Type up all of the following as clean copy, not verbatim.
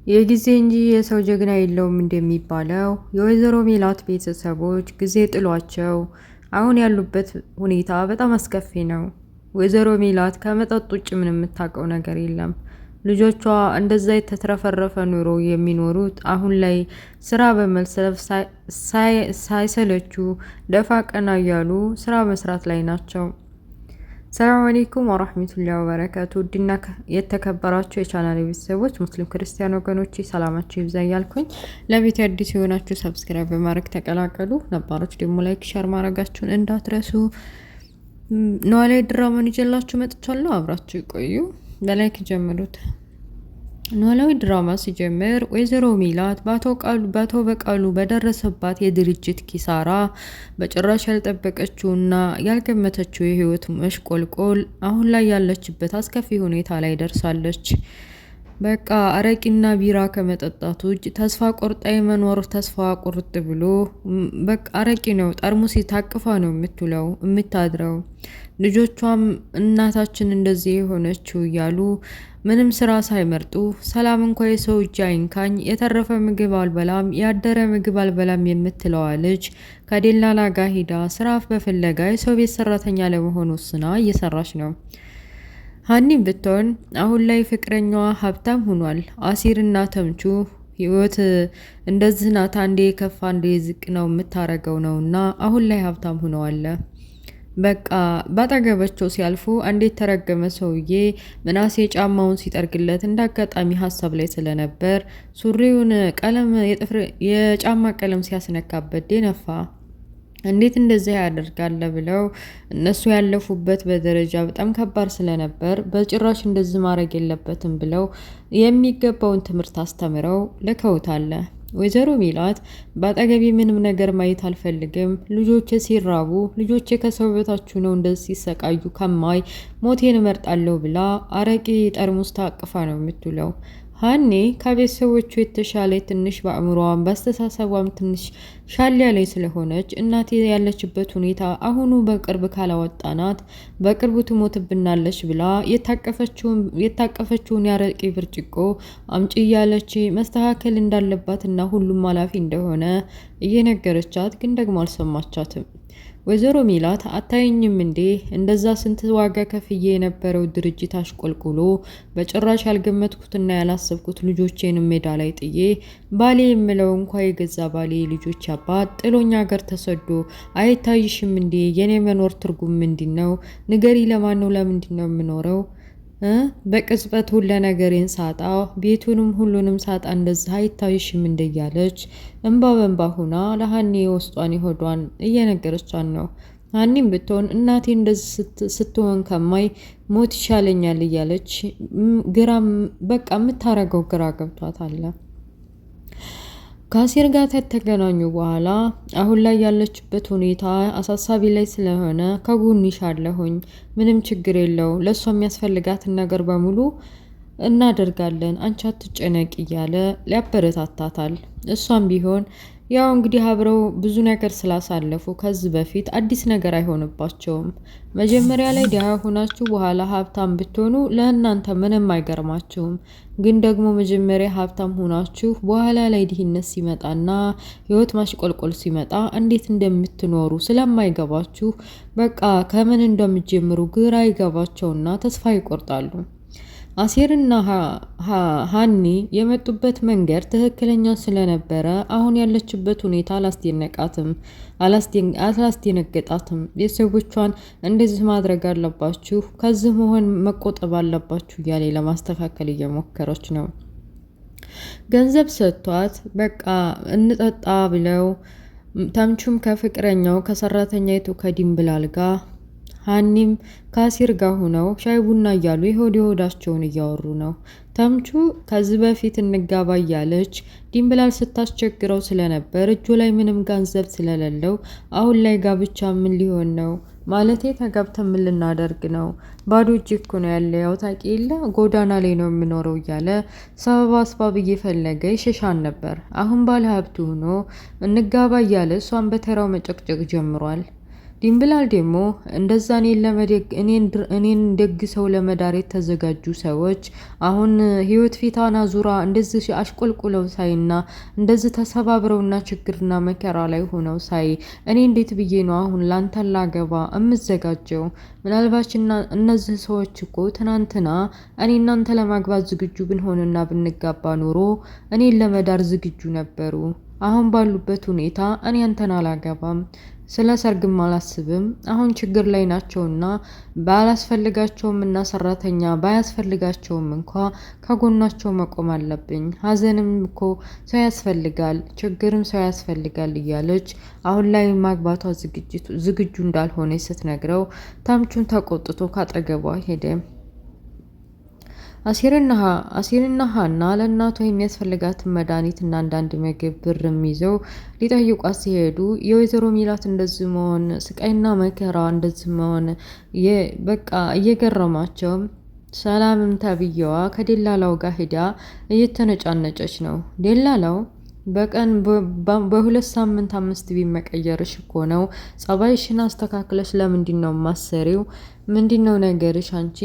የጊዜ እንጂ የሰው ጀግና የለውም እንደሚባለው የወይዘሮ ሜላት ቤተሰቦች ጊዜ ጥሏቸው አሁን ያሉበት ሁኔታ በጣም አስከፊ ነው። ወይዘሮ ሜላት ከመጠጥ ውጭ ምንም የምታውቀው ነገር የለም። ልጆቿ እንደዛ የተትረፈረፈ ኑሮ የሚኖሩት አሁን ላይ ስራ በመልሰፍ ሳይሰለቹ ደፋ ቀና እያሉ ስራ መስራት ላይ ናቸው። ሰላም አለይኩም ወራህመቱላሂ ወበረካቱ። ውድና የተከበራችሁ የቻናል ቤተሰቦች ሙስሊም ክርስቲያን ወገኖች ሰላማችሁ ይብዛ እያልኩኝ ለቤት አዲስ የሆናችሁ ሰብስክራይብ በማድረግ ተቀላቀሉ። ነባሮች ደግሞ ላይክ ሸር ማድረጋችሁን እንዳትረሱ። ኖላዊ ድራማን ይዤላችሁ መጥቻለሁ። አብራችሁ ይቆዩ። በላይክ ጀምሩት። ኖላዊ ድራማ ሲጀምር ወይዘሮ ሜላት በአቶ በቃሉ በደረሰባት የድርጅት ኪሳራ በጭራሽ ያልጠበቀችውና ያልገመተችው የህይወት መሽቆልቆል አሁን ላይ ያለችበት አስከፊ ሁኔታ ላይ ደርሳለች። በቃ አረቂና ቢራ ከመጠጣት ውጭ ተስፋ ቆርጣ የመኖር ተስፋ ቁርጥ ብሎ በቃ አረቂ ነው ጠርሙስ ታቅፋ ነው የምትውለው የምታድረው። ልጆቿም እናታችን እንደዚህ የሆነችው እያሉ ምንም ስራ ሳይመርጡ ሰላም እንኳ የሰው እጅ አይንካኝ የተረፈ ምግብ አልበላም ያደረ ምግብ አልበላም የምትለዋ ልጅ ከደላላ ጋር ሂዳ ስራ በፍለጋ የሰው ቤት ሰራተኛ ለመሆን ወስና እየሰራች ነው። ሀኒም ብትሆን አሁን ላይ ፍቅረኛዋ ሀብታም ሆኗል። አሲርና ተምቹ ህይወት እንደዚህ ናት፣ አንዴ ከፋ አንዴ ዝቅ ነው የምታረገው ነውና አሁን ላይ ሀብታም ሆነዋል። በቃ ባጠገባቸው ሲያልፉ አንዴት ተረገመ ሰውዬ ምናሴ ጫማውን ሲጠርግለት እንዳጋጣሚ ሀሳብ ላይ ስለነበር ሱሪውን ቀለም የጫማ ቀለም ሲያስነካበት ደነፋ። እንዴት እንደዚህ ያደርጋል ብለው እነሱ ያለፉበት በደረጃ በጣም ከባድ ስለነበር በጭራሽ እንደዚህ ማድረግ የለበትም ብለው የሚገባውን ትምህርት አስተምረው ልከውታል። ወይዘሮ ሜላት በአጠገቤ ምንም ነገር ማየት አልፈልግም፣ ልጆቼ ሲራቡ ልጆቼ ከሰው በታችሁ ነው እንደዚህ ሲሰቃዩ ከማይ ሞቴን እመርጣለሁ ብላ አረቄ ጠርሙስ ታቅፋ ነው የምትውለው። ሀኔ ከቤተሰቦቹ የተሻለ ትንሽ በአእምሮዋም በአስተሳሰቧም ትንሽ ሻል ያለች ስለሆነች እናቴ ያለችበት ሁኔታ አሁኑ በቅርብ ካላወጣናት በቅርቡ ትሞትብናለች ብላ የታቀፈችውን ያረቄ ብርጭቆ አምጪ እያለች መስተካከል እንዳለባትና ሁሉም ኃላፊ እንደሆነ እየነገረቻት ግን ደግሞ አልሰማቻትም። ወይዘሮ ሜላት አታየኝም እንዴ እንደዛ ስንት ዋጋ ከፍዬ የነበረው ድርጅት አሽቆልቁሎ በጭራሽ ያልገመትኩትና ያላሰብኩት ልጆቼን ሜዳ ላይ ጥዬ ባሌ የምለው እንኳ የገዛ ባሌ ልጆች አባት ጥሎኛ ሀገር ተሰዶ አይታይሽም እንዴ የኔ መኖር ትርጉም ምንድነው? ንገሪ፣ ለማን ነው? ለምንድነው የምኖረው? በቅጽበት ሁሉ ነገሬን ሳጣ ቤቱንም ሁሉንም ሳጣ እንደዛ አይታይሽም እንደያለች እንባ በእንባ ሆና ለሀኒ ውስጧን ይሆዷን እየነገረቻን ነው። ሀኒም ብትሆን እናቴ እንደዚህ ስትሆን ከማይ ሞት ይሻለኛል እያለች ግራም በቃ የምታረገው ግራ ገብቷታል። ከአሲር ጋር ከተገናኙ በኋላ አሁን ላይ ያለችበት ሁኔታ አሳሳቢ ላይ ስለሆነ ከጎንሽ አለሁኝ፣ ምንም ችግር የለው፣ ለእሷ የሚያስፈልጋትን ነገር በሙሉ እናደርጋለን፣ አንቺ አትጨነቂ እያለ ሊያበረታታታል። እሷም ቢሆን ያው እንግዲህ አብረው ብዙ ነገር ስላሳለፉ ከዚህ በፊት አዲስ ነገር አይሆንባቸውም። መጀመሪያ ላይ ድሃ ሆናችሁ በኋላ ሀብታም ብትሆኑ ለእናንተ ምንም አይገርማችሁም። ግን ደግሞ መጀመሪያ ሀብታም ሆናችሁ በኋላ ላይ ድህነት ሲመጣና ህይወት ማሽቆልቆል ሲመጣ እንዴት እንደምትኖሩ ስለማይገባችሁ በቃ ከምን እንደምትጀምሩ ግራ ይገባቸውና ተስፋ ይቆርጣሉ። አሲርና ሀኒ የመጡበት መንገድ ትክክለኛ ስለነበረ አሁን ያለችበት ሁኔታ አላስደነገጣትም። ቤተሰቦቿን እንደዚህ ማድረግ አለባችሁ፣ ከዚህ መሆን መቆጠብ አለባችሁ እያለ ለማስተካከል እየሞከረች ነው። ገንዘብ ሰጥቷት በቃ እንጠጣ ብለው ተምቹም ከፍቅረኛው ከሰራተኛይቱ ከዲምብላል ጋር ሀኒም ከአሲር ጋር ሆነው ሻይ ቡና እያሉ የሆድ የሆዳቸውን እያወሩ ነው። ተምቹ ከዚህ በፊት እንጋባ እያለች ዲምብላል ስታስቸግረው ስለነበር እጁ ላይ ምንም ገንዘብ ስለሌለው አሁን ላይ ጋብቻ ምን ሊሆን ነው ማለቴ ተጋብተን ምን ልናደርግ ነው? ባዶ እጅ እኮ ነው ያለ፣ ያው ታውቂ የለ ጎዳና ላይ ነው የምኖረው እያለ ሰበብ አስባብ እየፈለገ ይሸሻን ነበር። አሁን ባለ ሀብቱ ሆኖ እንጋባ እያለ እሷን በተራው መጨቅጨቅ ጀምሯል። ዲምብላል ደግሞ እንደዛ እኔን ደግሰው ለመዳር የተዘጋጁ ሰዎች አሁን ህይወት ፊታና ዙራ እንደዚህ አሽቆልቁለው ሳይና እንደዚህ ተሰባብረውና ችግርና መከራ ላይ ሆነው ሳይ እኔ እንዴት ብዬ ነው አሁን ላንተን ላገባ እምዘጋጀው? ምናልባችና እነዚህ ሰዎች እኮ ትናንትና እኔ እናንተ ለማግባት ዝግጁ ብንሆንና ብንጋባ ኖሮ እኔን ለመዳር ዝግጁ ነበሩ። አሁን ባሉበት ሁኔታ እኔ አንተን አላገባም፣ ስለ ሰርግም አላስብም። አሁን ችግር ላይ ናቸውና ባላስፈልጋቸውም እና ሰራተኛ ባያስፈልጋቸውም እንኳ ከጎናቸው መቆም አለብኝ። ሀዘንም እኮ ሰው ያስፈልጋል፣ ችግርም ሰው ያስፈልጋል እያለች አሁን ላይ ማግባቷ ዝግጁ እንዳልሆነ ስትነግረው ተምቹን ተቆጥቶ ካጠገቧ ሄደ። አሲርና ሀና ለእናቷ የሚያስፈልጋትን መድኃኒት እና አንዳንድ ምግብ ብርም ይዘው ሊጠይቋት ሲሄዱ የወይዘሮ ሚላት እንደዚህ መሆን ስቃይና መከራ እንደዚህ መሆን በቃ እየገረማቸው ሰላምም ተብዬዋ ከደላላው ጋር ሂዳ እየተነጫነጨች ነው። ደላላው በቀን በ2 ሳምንት 5 ቢት መቀየርሽ እኮ ነው። ጸባይሽን አስተካክለሽ ለምንድን ነው ማሰሪው? ምንድን ነው ነገርሽ አንቺ?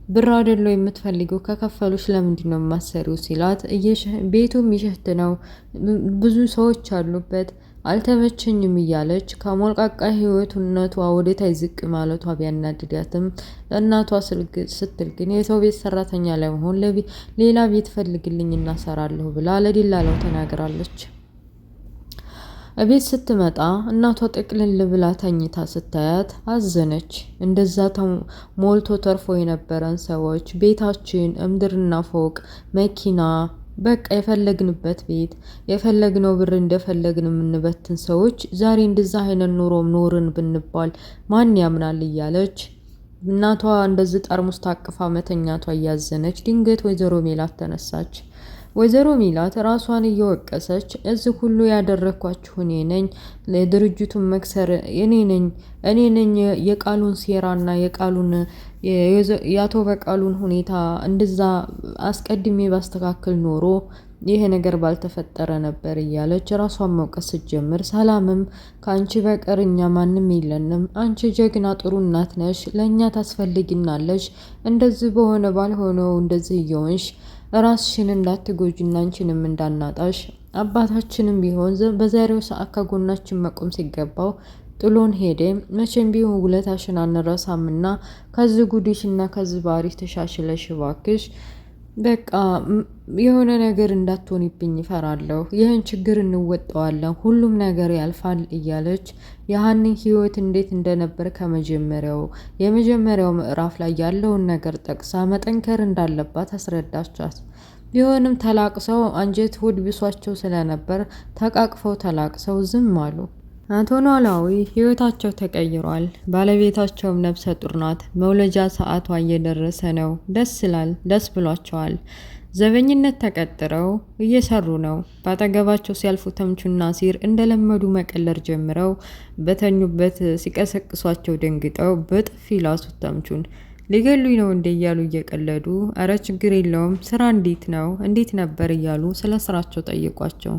ብር አይደለው የምትፈልገው? ከከፈሉሽ ለምንድን ነው ማሰሪው ሲላት፣ ቤቱም ይሸት ነው፣ ብዙ ሰዎች አሉበት፣ አልተመቸኝም እያለች ከሞልቃቃ ህይወቱነቷ ወደታይ ዝቅ ማለቷ ቢያናድዳትም ለእናቷ ስትል ግን የሰው ቤት ሰራተኛ ለመሆን ሌላ ቤት ፈልግልኝ እናሰራለሁ ብላ ለደላላው ተናግራለች። እቤት ስትመጣ እናቷ ጥቅልል ብላ ተኝታ ስታያት አዘነች። እንደዛ ሞልቶ ተርፎ የነበረን ሰዎች ቤታችን እምድርና ፎቅ መኪና በቃ የፈለግንበት ቤት የፈለግነው ብር እንደፈለግን የምንበትን ሰዎች ዛሬ እንደዛ አይነት ኑሮም ኖርን ብንባል ማን ያምናል እያለች እናቷ እንደዚህ ጠርሙስ ታቅፋ መተኛቷ እያዘነች ድንገት ወይዘሮ ሜላት ተነሳች። ወይዘሮ ሚላት ራሷን እየወቀሰች እዚህ ሁሉ ያደረኳችሁ እኔ ነኝ፣ ለድርጅቱን መክሰር እኔ ነኝ የቃሉን ሴራና የቃሉን የአቶ በቃሉን ሁኔታ እንደዛ አስቀድሜ ባስተካከል ኖሮ ይሄ ነገር ባልተፈጠረ ነበር እያለች ራሷን መውቀስ ስትጀምር፣ ሰላምም ከአንቺ በቀር እኛ ማንም የለንም፣ አንቺ ጀግና ጥሩ እናት ነሽ፣ ለእኛ ታስፈልጊናለሽ፣ እንደዚህ በሆነ ባልሆነው እንደዚህ እየሆንሽ ራስሽን እንዳትጎጂና አንቺንም እንዳናጣሽ አባታችንም ቢሆን በዛሬው ሰዓት ከጎናችን መቆም ሲገባው ጥሎን ሄደ። መቼም ቢሆን ውለታሽን አንረሳምና ከዚህ ጉዲሽና ከዚህ ባህሪ ተሻሽለሽ እባክሽ በቃ የሆነ ነገር እንዳትሆንብኝ ይፈራለሁ። ይህን ችግር እንወጣዋለን፣ ሁሉም ነገር ያልፋል እያለች የሀኒን ህይወት እንዴት እንደነበር የመጀመሪያው ምዕራፍ ላይ ያለውን ነገር ጠቅሳ መጠንከር እንዳለባት አስረዳቻት። ቢሆንም ተላቅሰው አንጀት ሆድ ብሷቸው ስለነበር ተቃቅፈው ተላቅሰው ዝም አሉ። አቶ ኖላዊ ህይወታቸው ተቀይሯል። ባለቤታቸውም ነፍሰ ጡር ናት። መውለጃ ሰዓቷ እየደረሰ ነው። ደስ ይላል። ደስ ብሏቸዋል። ዘበኝነት ተቀጥረው እየሰሩ ነው። ባጠገባቸው ሲያልፉ ተምቹና ሲር እንደለመዱ መቀለር ጀምረው በተኙበት ሲቀሰቅሷቸው ደንግጠው በጥፊ ላሱት ተምቹን። ሊገሉኝ ነው እንዴ እያሉ እየቀለዱ፣ አረ ችግር የለውም ስራ እንዴት ነበር እያሉ ስለ ስራቸው ጠይቋቸው።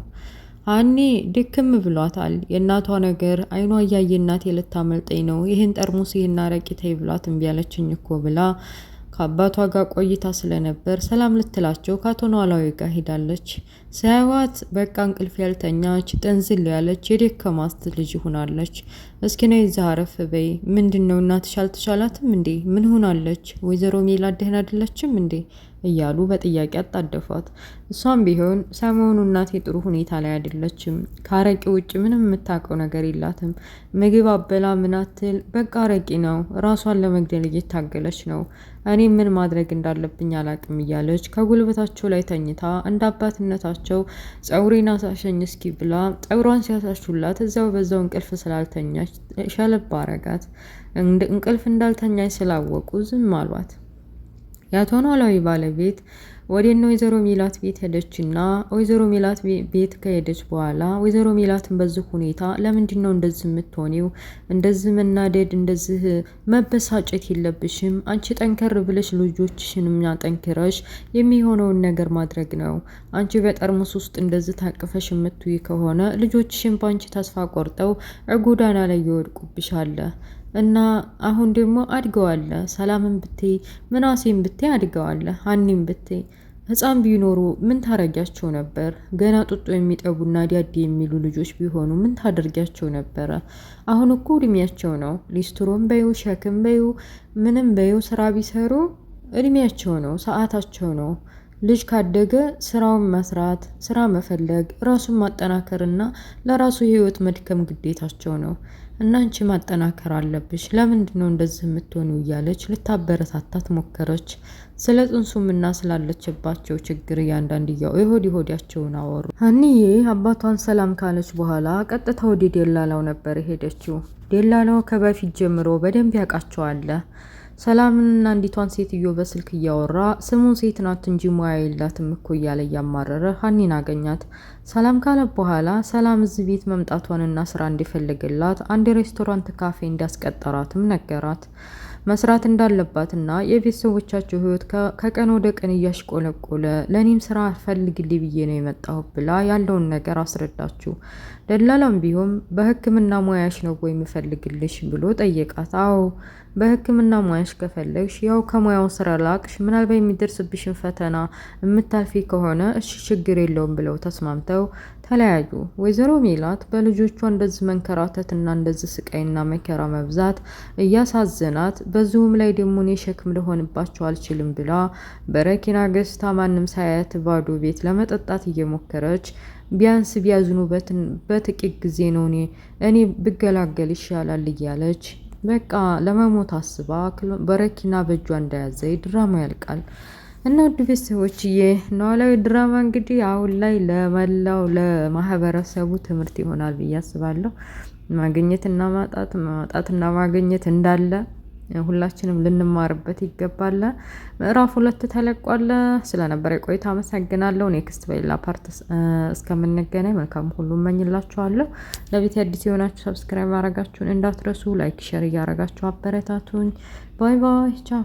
ሀኒ ድክም ብሏታል። የእናቷ ነገር አይኗ እያየ እናቴ ልታመልጠኝ ነው፣ ይህን ጠርሙስ ይህን አረቄ ተይ ብሏት እምቢ አለችኝ እኮ ብላ ከአባቷ ጋር ቆይታ ስለነበር ሰላም ልትላቸው ከአቶ ኖላዊ ጋር ሄዳለች። ሲያዩዋት በቃ እንቅልፍ ያልተኛች ጥንዝል ያለች የደከማት ልጅ ሆናለች። እስኪ ነይ እዛ አረፍ በይ። ምንድን ነው እናትሽ አልተሻላትም እንዴ? ምን ሆናለች? ወይዘሮ ሜላት ደህና አይደለችም እንዴ? እያሉ በጥያቄ አጣደፏት። እሷም ቢሆን ሰሞኑ እናቴ ጥሩ ሁኔታ ላይ አይደለችም፣ ከአረቂ ውጭ ምንም የምታውቀው ነገር የላትም፣ ምግብ አበላ ምናትል በቃ አረቂ ነው፣ ራሷን ለመግደል እየታገለች ነው፣ እኔ ምን ማድረግ እንዳለብኝ አላቅም እያለች ከጉልበታቸው ላይ ተኝታ እንደ አባትነታቸው ፀጉሬን አሳሸኝ እስኪ ብላ ፀጉሯን ሲያሳሹላት እዛው በዛው እንቅልፍ ስላልተኛች ሸለብ አረጋት። እንቅልፍ እንዳልተኛች ስላወቁ ዝም አሏት። የአቶ ኖላዊ ባለቤት ወደነ ወይዘሮ ሜላት ቤት ሄደችና ወይዘሮ ሜላት ቤት ከሄደች በኋላ ወይዘሮ ሜላትን በዚህ ሁኔታ ለምንድን ነው እንደዚህ የምትሆኒው? እንደዚህ መናደድ፣ እንደዚህ መበሳጨት የለብሽም። አንቺ ጠንከር ብለሽ ልጆችሽንም ጠንክረሽ የሚሆነውን ነገር ማድረግ ነው። አንቺ በጠርሙስ ውስጥ እንደዚህ ታቅፈሽ የምትይ ከሆነ ልጆችሽን በአንቺ ተስፋ ቆርጠው ጎዳና ላይ ይወድቁብሻል። እና አሁን ደግሞ አድገዋለ። ሰላምን ብትይ ምናሴም ብትይ አድገዋለ። ሀኒም ብትይ ህፃን ቢኖሩ ምን ታረጊያቸው ነበር? ገና ጡጦ የሚጠቡና ዲያዲ የሚሉ ልጆች ቢሆኑ ምን ታደርጊያቸው ነበረ? አሁን እኮ እድሜያቸው ነው። ሊስትሮም በዩ ሸክም በዩ ምንም በዩ ስራ ቢሰሩ እድሜያቸው ነው፣ ሰዓታቸው ነው። ልጅ ካደገ ስራውን መስራት፣ ስራ መፈለግ፣ ራሱን ማጠናከርና ለራሱ ህይወት መድከም ግዴታቸው ነው። እና አንቺ ማጠናከር አለብሽ። ለምንድን ነው እንደዚህ የምትሆኑ? እያለች ልታበረታታት ሞከረች። ስለ ጽንሱምና ስላለችባቸው ችግር እያንዳንድያው የሆዲያቸውን አወሩ። ሀኒዬ አባቷን ሰላም ካለች በኋላ ቀጥታ ወደ ደላላው ነበር የሄደችው። ደላላው ከበፊት ጀምሮ በደንብ ያውቃቸዋል። ሰላምንና አንዲቷን ሴትዮ በስልክ እያወራ ስሙን ሴት ናት እንጂ ሙያ የላትም እኮ እያለ እያማረረ ሀኒን አገኛት። ሰላም ካለ በኋላ ሰላም እዚህ ቤት መምጣቷንና ስራ እንዲፈልግላት አንድ ሬስቶራንት ካፌ እንዲያስቀጠራትም ነገራት። መስራት እንዳለባትና የቤተሰቦቻቸው ህይወት ከቀን ወደ ቀን እያሽቆለቆለ ለኔም ስራ ፈልግልኝ ብዬ ነው የመጣሁ ብላ ያለውን ነገር አስረዳችው። ደላላም ቢሆን በህክምና ሙያሽ ነው ወይ የምፈልግልሽ ብሎ ጠየቃት። አዎ በህክምና ሙያሽ ከፈለግሽ ያው ከሙያው ስራ ላቅሽ ምናልባት የሚደርስብሽን ፈተና የምታልፊ ከሆነ እሺ ችግር የለውም ብለው ተስማምተው ተለያዩ። ወይዘሮ ሜላት በልጆቿ እንደዚህ መንከራተትና እንደዚህ ስቃይና መከራ መብዛት እያሳዘናት፣ በዚሁም ላይ ደግሞ እኔ ሸክም ልሆንባቸው አልችልም ብላ በረኪና ገዝታ ማንም ሳያት ባዶ ቤት ለመጠጣት እየሞከረች ቢያንስ ቢያዝኑ በጥቂት ጊዜ ነው እኔ ብገላገል ይሻላል እያለች በቃ ለመሞት አስባ በረኪና በእጇ እንደያዘ ድራማ ያልቃል። እና ውድ ቤተሰቦችዬ ኖላዊ ድራማ እንግዲህ አሁን ላይ ለመላው ለማህበረሰቡ ትምህርት ይሆናል ብዬ አስባለሁ። ማግኘትና ማጣትና ማግኘት እንዳለ ሁላችንም ልንማርበት ይገባል። ምዕራፍ 2 ተለቋል። ስለነበረ ቆይታ አመሰግናለሁ። ኔክስት በሌላ ፓርት እስከምንገናኝ መልካም ሁሉ እመኝላችኋለሁ። ለቤት አዲስ የሆናችሁ ሰብስክራይብ ማድረጋችሁን እንዳትረሱ፣ ላይክ ሼር እያደረጋችሁ አበረታቱኝ። ባይ ባይ ቻው።